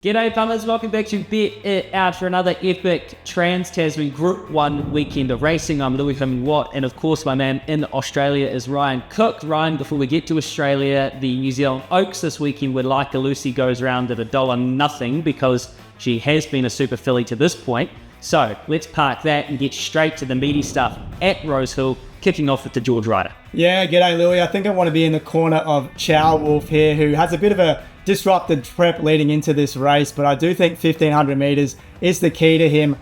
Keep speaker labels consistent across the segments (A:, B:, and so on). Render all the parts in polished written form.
A: G'day punters, welcome back to Bet It Out for another epic Trans-Tasman Group 1 weekend of racing. I'm Louis Watt, and of course my man in Australia is Ryan Cook. Ryan, before we get to Australia, the New Zealand Oaks this weekend where Like a Lucy goes around at $1 because she has been a super filly to this point. So let's park that and get straight to the meaty stuff at Rosehill, kicking off with the George Ryder.
B: Yeah, g'day Louis. I think I want to be in the corner of Chow Wolf here, who has a bit of a disrupted prep leading into this race, but I do think 1500 metres is the key to him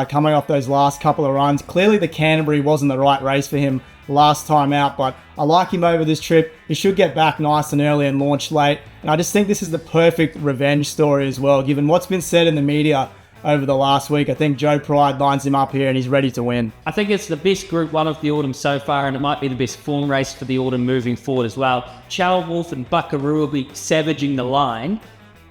B: coming off those last couple of runs. Clearly the Canterbury wasn't the right race for him last time out, but I like him over this trip. He should get back nice and early and launch late, and I just think this is the perfect revenge story as well, given what's been said in the media over the last week. I think Joe Pride lines him up here and he's ready to win.
A: I think it's the best Group 1 of the autumn so far, and it might be the best form race for the autumn moving forward as well. Chow Wolf and Buckaroo will be savaging the line.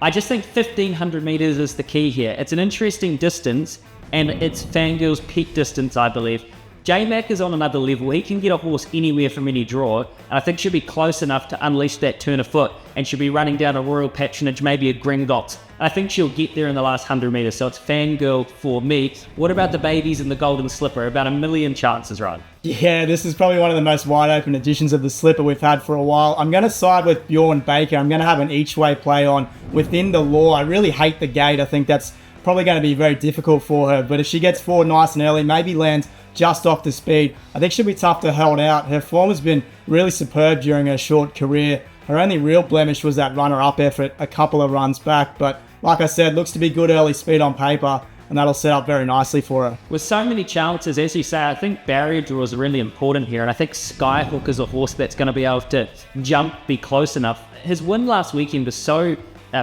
A: I just think 1500 metres is the key here. It's an interesting distance, and it's Fangirl's peak distance, I believe. J-Mac is on another level. He can get a horse anywhere from any draw, and I think she'll be close enough to unleash that turn of foot, and she'll be running down a Royal Patronage, maybe a Gringotts. I think she'll get there in the last 100 metres, so it's Fangirl for me. What about the babies and the Golden Slipper? About 1,000,000 chances, right?
B: Yeah, this is probably one of the most wide open editions of the Slipper we've had for a while. I'm going to side with Bjorn Baker. I'm going to have an each way play on Within the Law. I really hate the gate. I think that's probably going to be very difficult for her, but if she gets forward nice and early, maybe lands just off the speed, I think she'll be tough to hold out. Her form has been really superb during her short career. Her only real blemish was that runner-up effort a couple of runs back, but like I said, looks to be good early speed on paper, and that'll set up very nicely for her.
A: With so many chances, as you say, I think barrier draws are really important here, and I think Skyhook is a horse that's going to be able to jump, be close enough. His win last weekend was so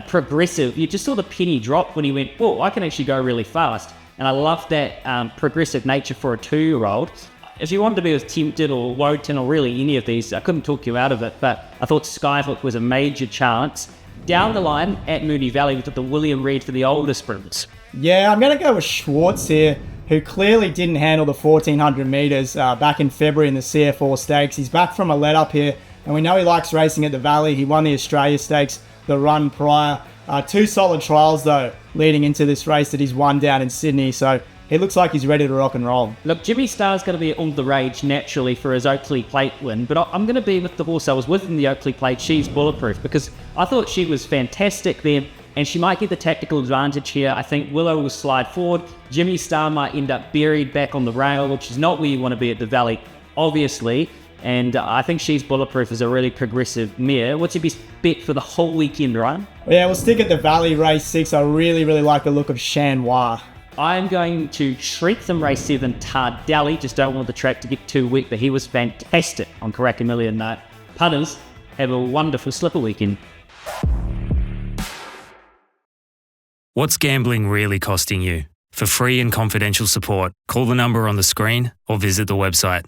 A: progressive. You just saw the penny drop when he went, oh, I can actually go really fast. And I love that progressive nature for a 2-year-old. If you wanted to be with Tempted or Wotan or really any of these, I couldn't talk you out of it, but I thought Skyhook was a major chance. Down the line at Moonee Valley, we took the William Reid for the older sprinters.
B: Yeah, I'm going to go with Schwartz here, who clearly didn't handle the 1400 metres back in February in the CF4 Stakes. He's back from a let-up here, and we know he likes racing at the Valley. He won the Australia Stakes the run prior. 2 solid trials, though, leading into this race that he's won down in Sydney, so he looks like he's ready to rock and roll.
A: Look, Jimmy Starr's going to be all the rage naturally for his Oakley Plate win, but I'm going to be with the horse I was with in the Oakley Plate. She's Bulletproof, because I thought she was fantastic then, and she might get the tactical advantage here. I think Willow will slide forward. Jimmy Starr might end up buried back on the rail, which is not where you want to be at the Valley, obviously. And I think She's Bulletproof is a really progressive mare. What's your best bet for the whole weekend, Ryan?
B: Yeah, we'll stick at the Valley race 6. I really like the look of Chanois.
A: I'm going to shriek them race 7, Tardelli. Just don't want the track to get too wet, but he was fantastic on Karaka Punters, have a wonderful slipper weekend.
C: What's gambling really costing you? For free and confidential support, call the number on the screen or visit the website